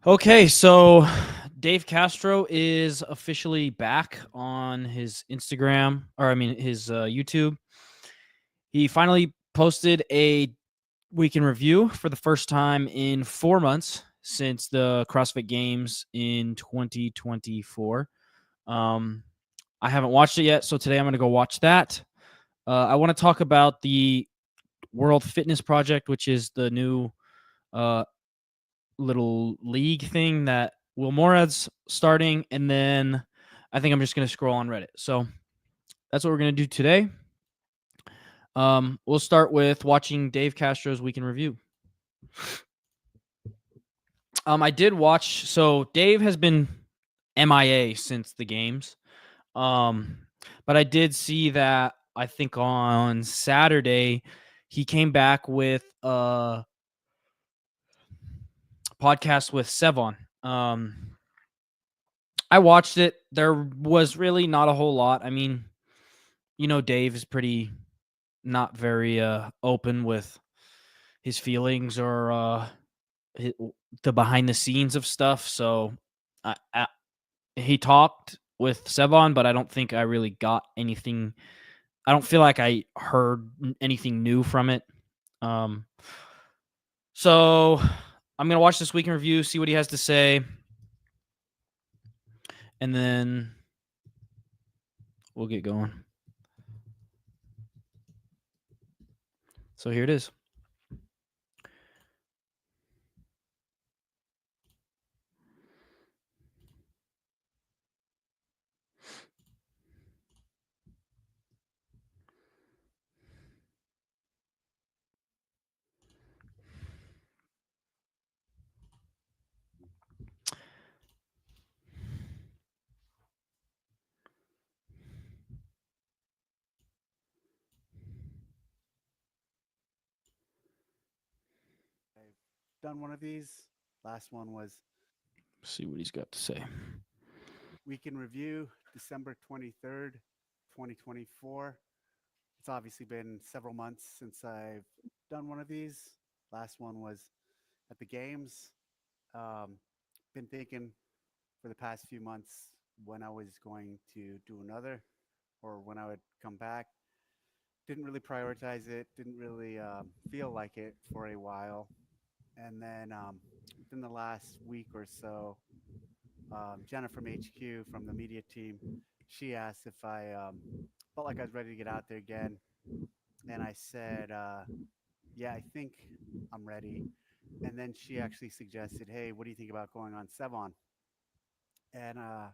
Okay, so Dave Castro is officially back on his Instagram, or I mean his YouTube. He finally posted a week in review for the first time in 4 months since the CrossFit Games in 2024. Um, I haven't watched it yet, so today I'm going to go watch that. I want to talk about the World Fitness Project, which is the new uh, little league thing that Will Morad's starting, and then I think I'm just going to scroll on Reddit. So that's what we're going to do today. We'll start with watching Dave Castro's week in review. I did watch. So Dave has been MIA since the games, but I did see that. I think on Saturday he came back with a podcast with Sevon. I watched it. There was really not a whole lot. I mean, Dave is pretty not very open with his feelings or the behind the scenes of stuff. So he talked with Sevon, but I don't think I really got anything. I don't feel like I heard anything new from it. So I'm gonna watch this week in review, see what he has to say, and then we'll get going. So here it is. I've done one of these. Last one was See what he's got to say. Week in Review, December 23rd, 2024. It's obviously been several months since I've done one of these. Last one was at the games. Um, been thinking for the past few months when I was going to do another or when I would come back. Didn't really prioritize it, didn't really feel like it for a while. And then within the last week or so, Jenna from HQ from the media team, she asked if I felt like I was ready to get out there again, and I said, "Yeah, I think I'm ready." And then she actually suggested, "Hey, what do you think about going on Sevon?" And I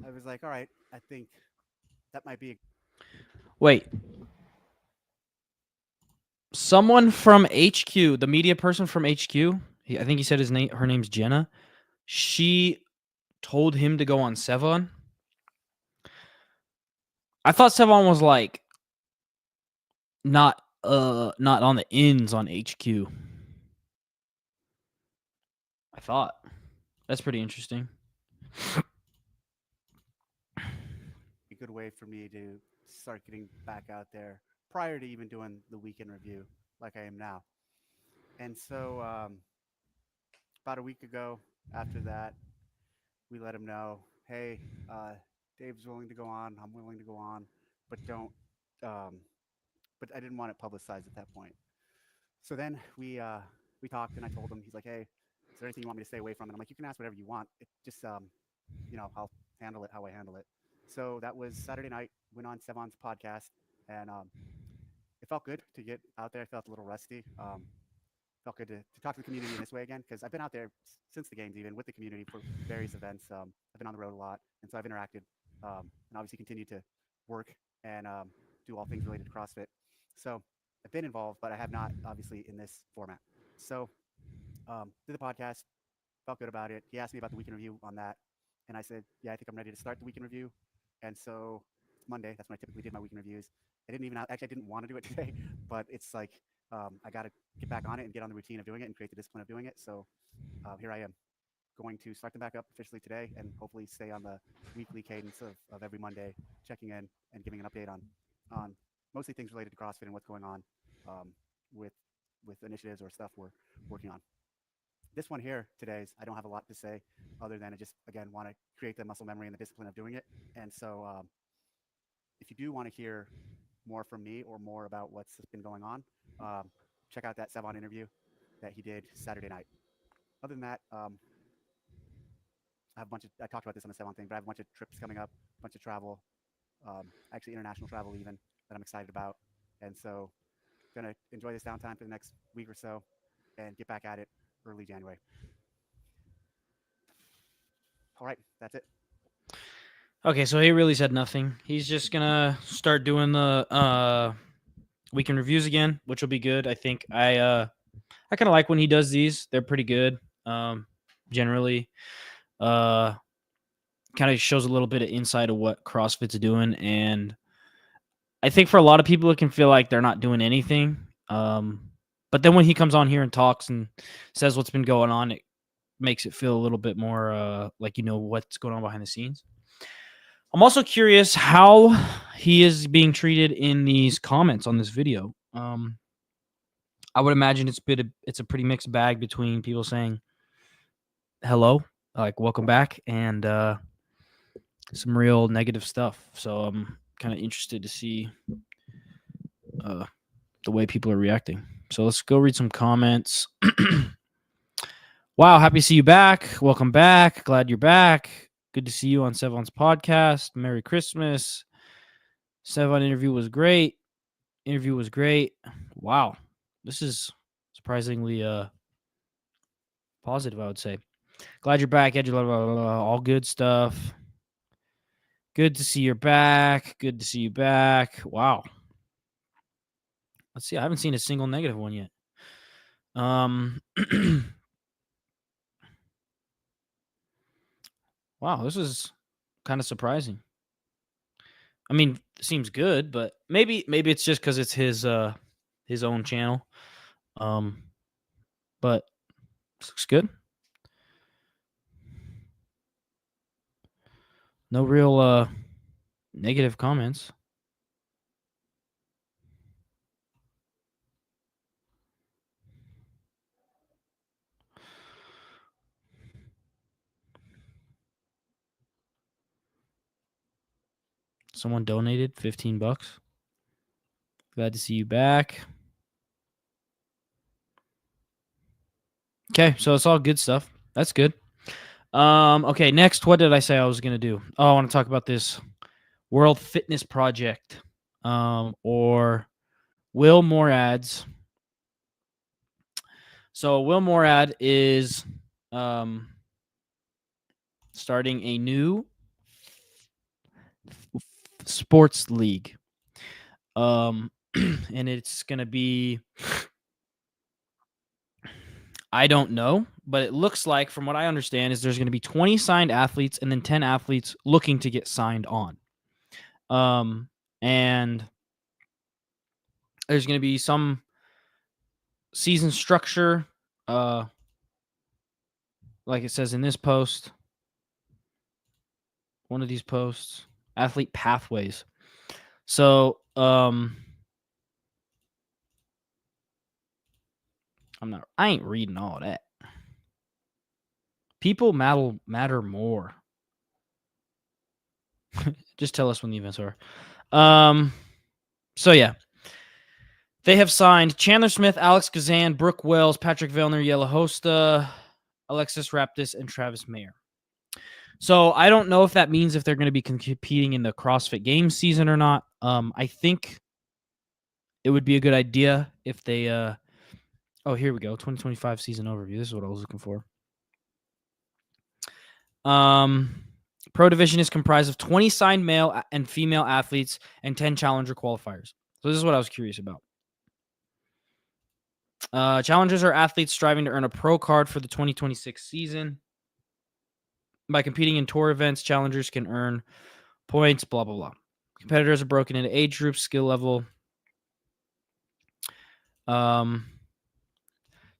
was like, "All right, I think that might be." Wait, someone from HQ, the media person from HQ, I think he said her name's Jenna. She told him to go on Sevon. I thought Sevon was like not on the ends on HQ. I thought. That's pretty interesting. a good way for me to start getting back out there prior to even doing the weekend review like I am now. And so about a week ago, after that, we let him know, hey, uh, Dave's willing to go on. I'm willing to go on, but don't. Um, but I didn't want it publicized at that point. So then we talked, and I told him, he's like, hey, is there anything you want me to stay away from? And I'm like, you can ask whatever you want. It just I'll handle it how I handle it. So that was Saturday night. Went on Sevon's podcast, and it felt good to get out there. I felt a little rusty. Felt good to talk to the community in this way again because I've been out there since the games, even with the community for various events. I've been on the road a lot, and so I've interacted and obviously continue to work and do all things related to CrossFit. So I've been involved, but I have not obviously in this format. So did the podcast, felt good about it. He asked me about the weekend review on that, and I said, yeah, I think I'm ready to start the weekend review. And so it's Monday. That's when I typically did my weekend reviews. I didn't want to do it today, but it's like I got to get back on it and get on the routine of doing it and create the discipline of doing it. So here I am, going to start them back up officially today and hopefully stay on the weekly cadence of every Monday, checking in and giving an update on mostly things related to CrossFit and what's going on um, with with initiatives or stuff we're working on. This one here today's, I don't have a lot to say other than I just again want to create the muscle memory and the discipline of doing it. And so, if you do want to hear more from me or more about what's been going on, um, check out that Sevon interview that he did Saturday night. Other than that, I have a bunch of, I talked about this on the Sevon thing, but I have a bunch of trips coming up, a bunch of travel, actually international travel even, that I'm excited about. And so, gonna enjoy this downtime for the next week or so, and get back at it early January. All right, that's it. Okay, so he really said nothing. He's just gonna start doing the weekend reviews again, which will be good. I think I kind of like when he does these. They're pretty good. Generally, uh, kind of shows a little bit of insight of what CrossFit's doing, and I think for a lot of people, it can feel like they're not doing anything. But then when he comes on here and talks and says what's been going on, it makes it feel a little bit more like you know what's going on behind the scenes. I'm also curious how he is being treated in these comments on this video. I would imagine it's a pretty mixed bag between people saying hello, like welcome back, and some real negative stuff. So I'm kind of interested to see the way people are reacting. So let's go read some comments. Wow, happy to see you back. Welcome back. Glad you're back. Good to see you on Sevon's podcast. Merry Christmas. Sevon interview was great. Wow. This is surprisingly positive, I would say. Glad you're back, Edge. All good stuff. Good to see you're back. Good to see you back. Wow. Let's see. I haven't seen a single negative one yet. Wow, this is kind of surprising. I mean, it seems good, but maybe it's just because it's his own channel. But looks good. No real negative comments. Someone donated $15. Glad to see you back. Okay, so it's all good stuff. That's good. Okay, next, what did I say I was gonna do? Oh, I want to talk about this World Fitness Project, or Will Morad's. So Will Morad is starting a new sports league. And it's gonna be, I don't know, but it looks like, from what I understand, is there's going to be 20 signed athletes and then 10 athletes looking to get signed on. And there's going to be some season structure, like it says in this post, one of these posts, athlete pathways. So, I ain't reading all that. People matter more. Just tell us when the events are. So yeah. They have signed Chandler Smith, Alex Kazan, Brooke Wells, Patrick Vellner, Yella Hosta, Alexis Raptis, and Travis Mayer. So I don't know if that means if they're going to be competing in the CrossFit Games season or not. I think it would be a good idea if they oh, here we go. 2025 season overview. This is what I was looking for. Pro division is comprised of 20 signed male and female athletes and 10 challenger qualifiers. So this is what I was curious about. Challengers are athletes striving to earn a pro card for the 2026 season. By competing in tour events, challengers can earn points, blah, blah, blah. Competitors are broken into age groups, skill level.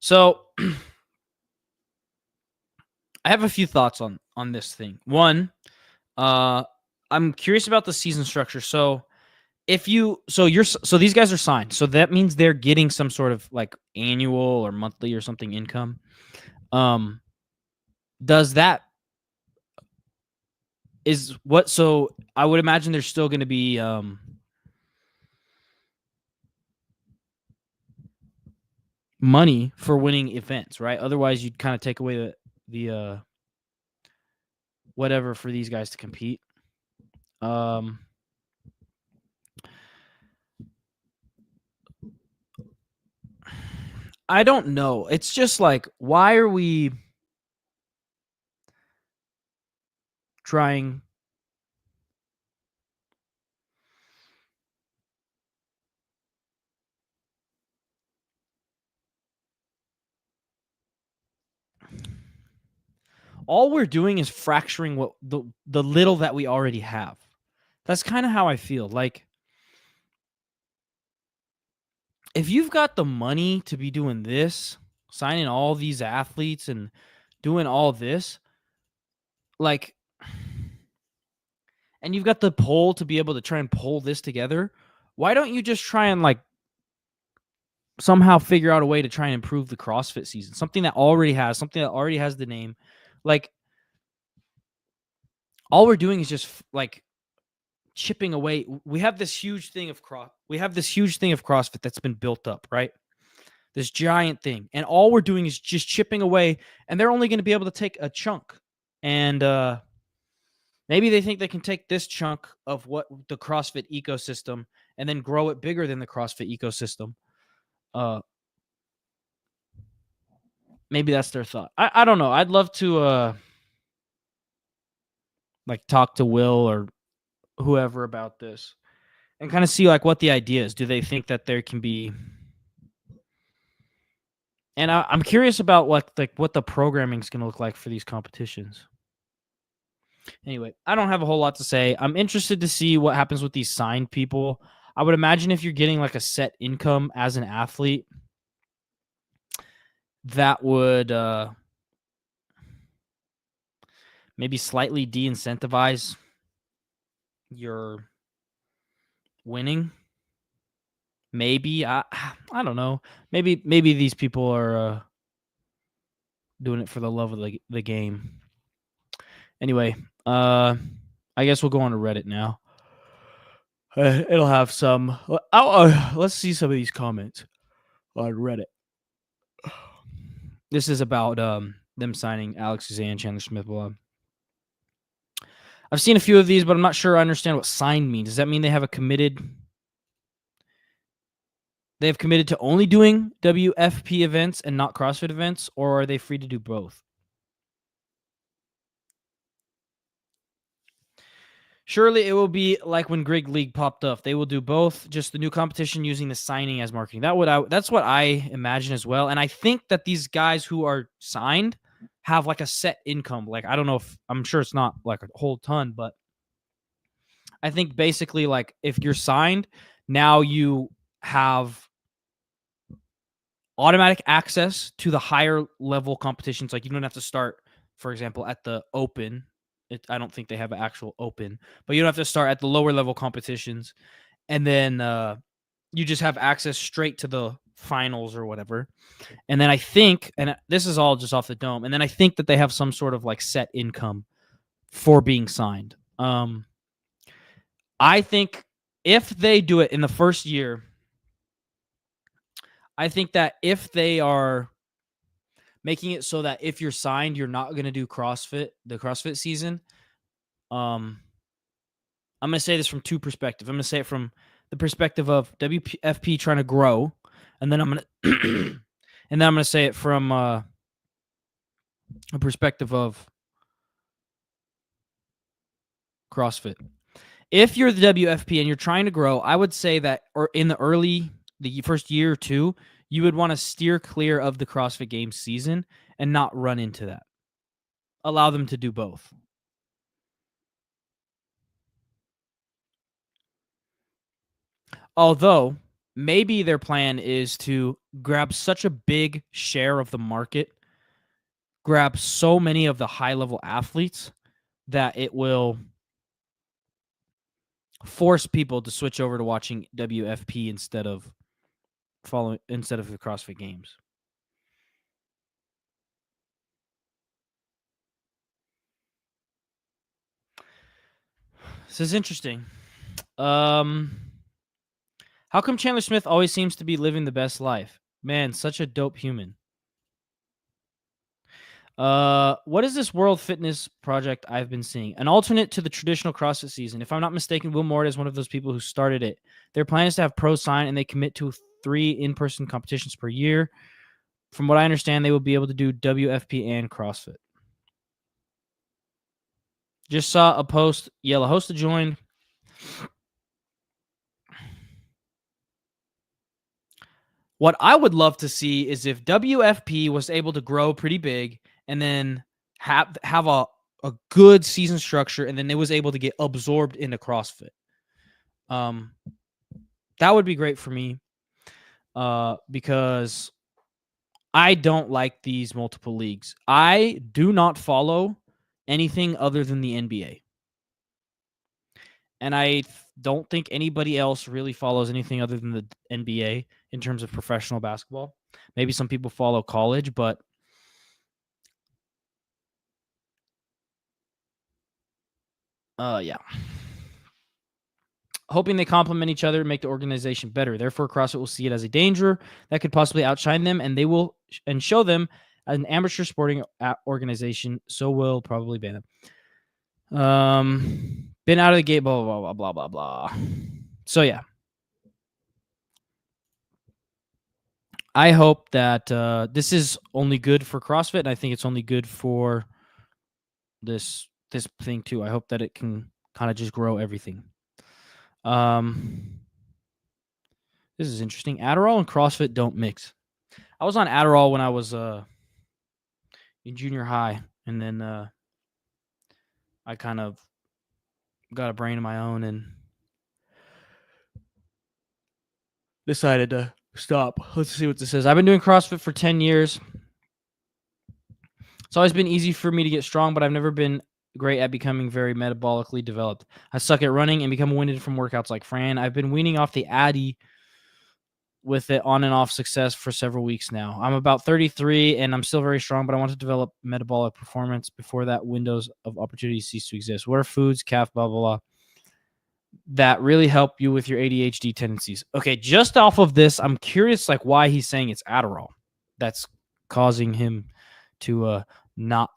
So I have a few thoughts on this thing. One, I'm curious about the season structure. So so these guys are signed. So that means they're getting some sort of like annual or monthly or something income. Does that is what? So I would imagine there's still going to be money for winning events, right? Otherwise, you'd kind of take away the whatever for these guys to compete. I don't know. It's just like, why are we trying? All we're doing is fracturing what the little that we already have. That's kind of how I feel. Like, if you've got the money to be doing this, signing all these athletes and doing all this, like, and you've got the pull to be able to try and pull this together, why don't you just try and like somehow figure out a way to try and improve the CrossFit season? Something that already has the name. Like, all we're doing is just like chipping away. We have this huge thing of CrossFit that's been built up, right? This giant thing. And all we're doing is just chipping away, and they're only going to be able to take a chunk. And maybe they think they can take this chunk of what the CrossFit ecosystem and then grow it bigger than the CrossFit ecosystem. Maybe that's their thought. I don't know. I'd love to like talk to Will or whoever about this and kind of see like what the idea is. Do they think that there can be? And I'm curious about what the programming is going to look like for these competitions. Anyway, I don't have a whole lot to say. I'm interested to see what happens with these signed people. I would imagine if you're getting like a set income as an athlete, that would maybe slightly de-incentivize your winning. Maybe I don't know. Maybe these people are doing it for the love of the game. Anyway, I guess we'll go on to Reddit now. It'll have some. Let's see some of these comments on Reddit. This is about them signing Alex Suzanne, Chandler Smith. I've seen a few of these, but I'm not sure I understand what signed means. Does that mean they have committed to only doing WFP events and not CrossFit events, or are they free to do both? Surely it will be like when Grig League popped up. They will do both, just the new competition using the signing as marketing. That's what I imagine as well. And I think that these guys who are signed have like a set income. Like, I don't know if I'm sure it's not like a whole ton, but I think basically like if you're signed, now you have automatic access to the higher level competitions. Like, you don't have to start, for example, at the open. I don't think they have an actual open, but you don't have to start at the lower level competitions. And then you just have access straight to the finals or whatever. And then I think, and this is all just off the dome, and then I think that they have some sort of like set income for being signed. I think if they do it in the first year, I think that if they are making it so that if you're signed, you're not going to do the CrossFit season. I'm going to say this from two perspectives. I'm going to say it from the perspective of WFP trying to grow, and then I'm going to and then I'm going to say it from a perspective of CrossFit. If you're the WFP and you're trying to grow, I would say that, or in the first year or two, you would want to steer clear of the CrossFit Games season and not run into that. Allow them to do both. Although, maybe their plan is to grab such a big share of the market, grab so many of the high-level athletes that it will force people to switch over to watching WFP instead of the CrossFit Games. This is interesting. How come Chandler Smith always seems to be living the best life? Man, such a dope human. What is this World Fitness project I've been seeing? An alternate to the traditional CrossFit season. If I'm not mistaken, Will Mort is one of those people who started it. Their plan is to have pros sign and they commit to 3 in-person competitions per year. From what I understand, they will be able to do WFP and CrossFit. Just saw a post. Yellow host to join. What I would love to see is if WFP was able to grow pretty big and then have a good season structure, and then it was able to get absorbed into CrossFit. That would be great for me, because I don't like these multiple leagues. I do not follow anything other than the NBA. And I don't think anybody else really follows anything other than the NBA in terms of professional basketball. Maybe some people follow college, but yeah. Hoping they complement each other and make the organization better. Therefore, CrossFit will see it as a danger that could possibly outshine them, and they will show them as an amateur sporting organization. So will probably ban them. Been out of the gate. Blah blah blah blah blah blah. So yeah, I hope that this is only good for CrossFit, and I think it's only good for this thing too. I hope that it can kind of just grow everything. This is interesting. Adderall and CrossFit don't mix. I was on Adderall when I was in junior high, and then I kind of got a brain of my own and decided to stop. Let's see what this says. I've been doing CrossFit for 10 years. It's always been easy for me to get strong, but I've never been great at becoming very metabolically developed. I suck at running and become winded from workouts like Fran. I've been weaning off the Addy with it on and off success for several weeks now. I'm about 33 and I'm still very strong, but I want to develop metabolic performance before that windows of opportunity cease to exist. What are foods, blah, blah, blah, that really help you with your ADHD tendencies? Okay, just off of this, I'm curious like why he's saying it's Adderall that's causing him to not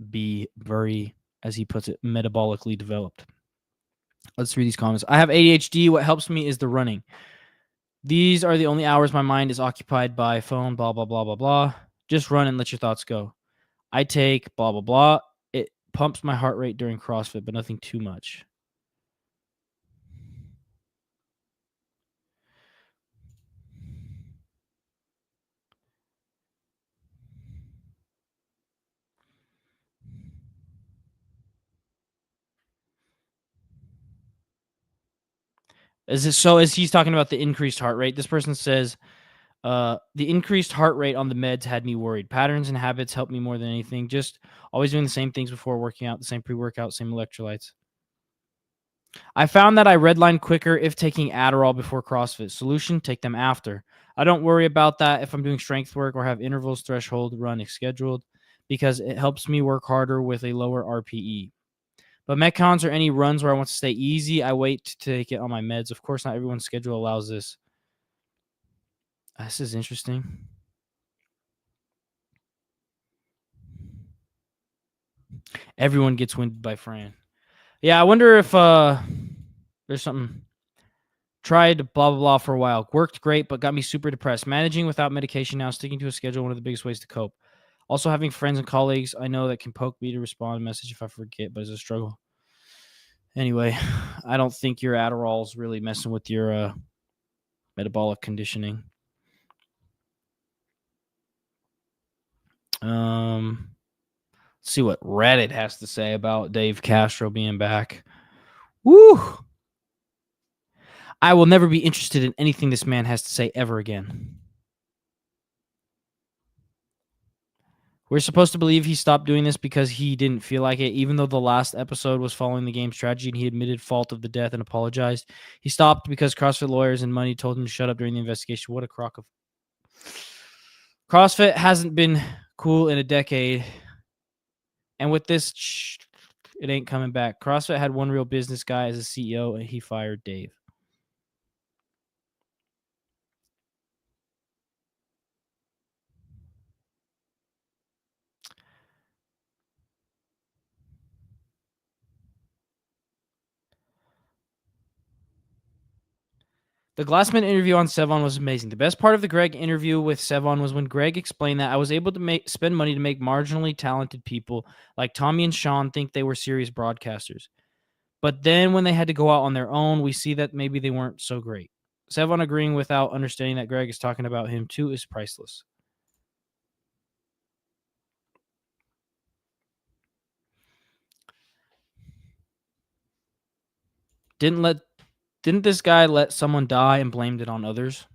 be very, as he puts it, metabolically developed. Let's read these comments. I have ADHD. What helps me is the running. These are the only hours my mind is occupied by phone, blah, blah, blah, blah, blah. Just run and let your thoughts go. I take blah, blah, blah. It pumps my heart rate during CrossFit, but nothing too much. As he's talking about the increased heart rate, this person says, the increased heart rate on the meds had me worried. Patterns and habits help me more than anything. Just always doing the same things before working out, the same pre-workout, same electrolytes. I found that I redline quicker if taking Adderall before CrossFit. Solution, take them after. I don't worry about that if I'm doing strength work or have intervals, threshold, run scheduled, because it helps me work harder with a lower RPE. But Metcons or any runs where I want to stay easy, I wait to take it on my meds. Of course, not everyone's schedule allows this. This is interesting. Everyone gets winded by Fran. Yeah, I wonder if there's something. Tried blah, blah, blah for a while. Worked great, but got me super depressed. Managing without medication now, sticking to a schedule, one of the biggest ways to cope. Also having friends and colleagues I know that can poke me to respond to message if I forget, but it's a struggle. Anyway, I don't think your Adderall's really messing with your metabolic conditioning. Let's see what Reddit has to say about Dave Castro being back. Woo! I will never be interested in anything this man has to say ever again. We're supposed to believe he stopped doing this because he didn't feel like it, even though the last episode was following the game's tragedy and he admitted fault of the death and apologized. He stopped because CrossFit lawyers and money told him to shut up during the investigation. What a crock of... CrossFit hasn't been cool in a decade. And with this, It ain't coming back. CrossFit had one real business guy as a CEO, and he fired Dave. The Glassman interview on Sevon was amazing. The best part of the Greg interview with Sevon was when Greg explained that I was able to spend money to make marginally talented people like Tommy and Sean think they were serious broadcasters. But then when they had to go out on their own, we see that maybe they weren't so great. Sevon agreeing without understanding that Greg is talking about him too is priceless. Didn't this guy let someone die and blamed it on others?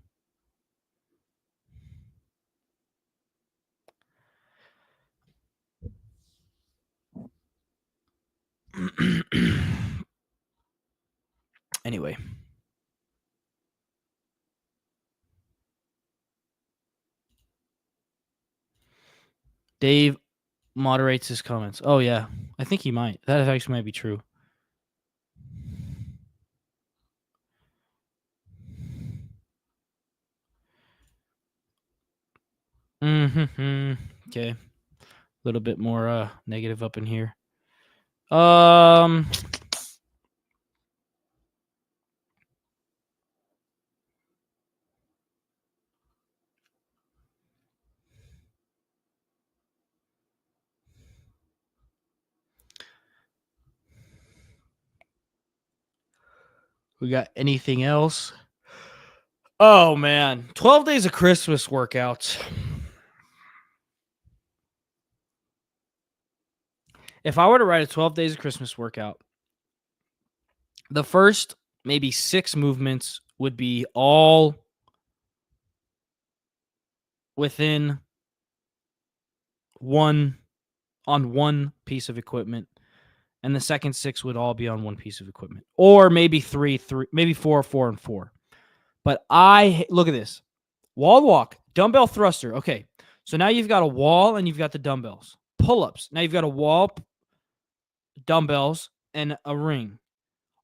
Anyway. Dave moderates his comments. Oh, yeah. I think he might. That actually might be true. Okay. A little bit more negative up in here. We got anything else? Oh, man. 12 days of Christmas workouts. If I were to write a 12 days of Christmas workout, the first maybe 6 movements would be all within one piece of equipment, and the second 6 would all be on one piece of equipment, or maybe three, maybe 4, and 4. But look at this: wall walk, dumbbell thruster. Okay, so now you've got a wall and you've got the dumbbells. Pull-ups. Now you've got a wall, dumbbells, and a ring.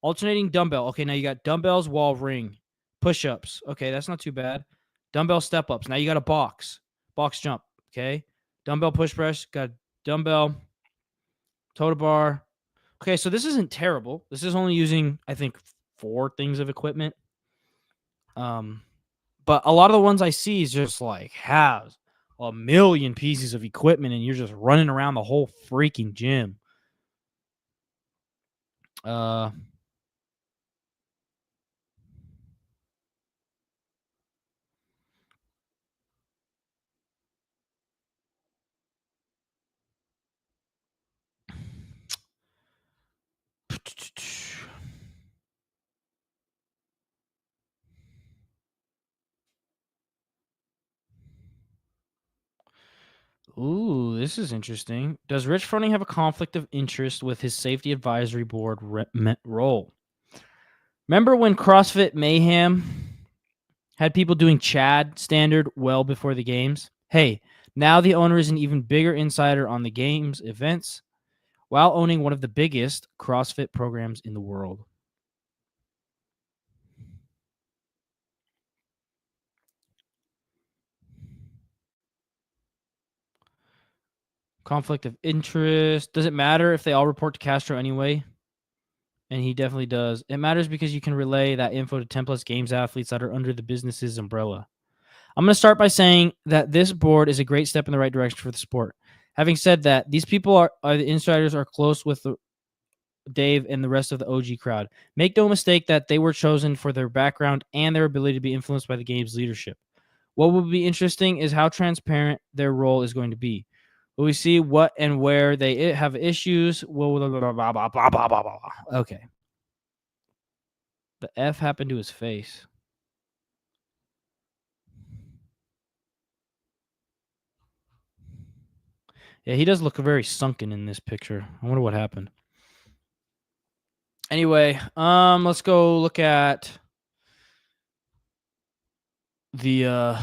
Alternating dumbbell. Okay, now you got dumbbells, wall, ring. Push-ups. Okay, that's not too bad. Dumbbell step-ups. Now you got a box jump. Okay, dumbbell push press. Got dumbbell, total bar. Okay, so this isn't terrible. This is only using, I think, 4 things of equipment. But a lot of the ones I see is just like has a million pieces of equipment, and you're just running around the whole freaking gym. Ooh, this is interesting. Does Rich Froning have a conflict of interest with his safety advisory board role? Remember when CrossFit Mayhem had people doing Chad standard well before the games? Hey, now the owner is an even bigger insider on the games events while owning one of the biggest CrossFit programs in the world. Conflict of interest. Does it matter if they all report to Castro anyway? And he definitely does. It matters because you can relay that info to 10 plus games athletes that are under the business's umbrella. I'm going to start by saying that this board is a great step in the right direction for the sport. Having said that, these people are the insiders are close with Dave and the rest of the OG crowd. Make no mistake that they were chosen for their background and their ability to be influenced by the game's leadership. What will be interesting is how transparent their role is going to be. Will we see what and where they have issues? Okay. The F happened to his face. Yeah, he does look very sunken in this picture. I wonder what happened. Anyway, let's go look at the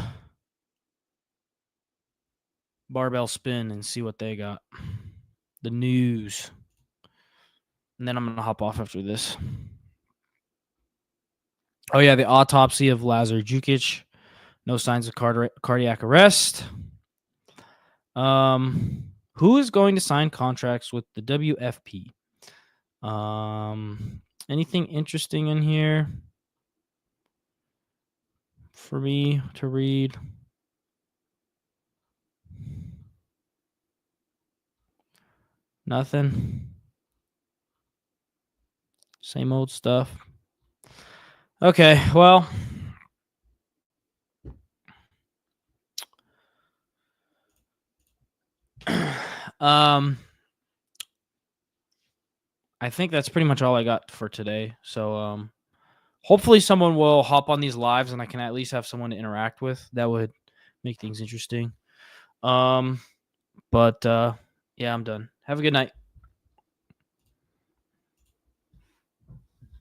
barbell spin and see what they got. The news. and then I'm gonna hop off after this. Oh yeah, the autopsy of Lazar Jukic. No signs of cardiac arrest. Who is going to sign contracts with the WFP? Anything interesting in here for me to read? Nothing. Same old stuff. Okay, well, I think that's pretty much all I got for today. So hopefully someone will hop on these lives and I can at least have someone to interact with. That would make things interesting. But yeah, I'm done. Have a good night.